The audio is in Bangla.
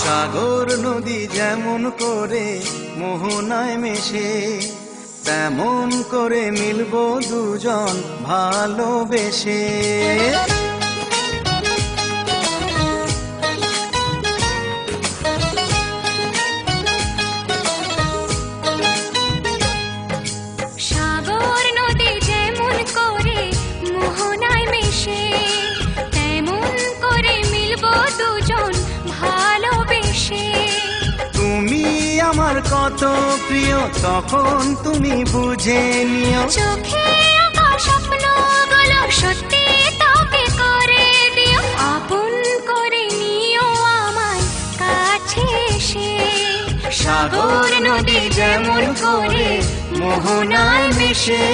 সাগর নদী যেমন করে মোহনায় মেশে, তেমন করে মিলবো দুজন ভালোবেসে। সাগর নদী যেমন করে মোহনায় মেশে, তেমন করে মিলবো দুজন ভালোবেসে। তুমি আমার কত প্রিয় তখন তুমি বুঝে নিও, চোখে আঁকা স্বপ্নগুলো সত্যি তবে করে দিও, আপন করে নিও আমায় কাছে এসে। সাগর নদী যেমন করে মোহনায় মেশে।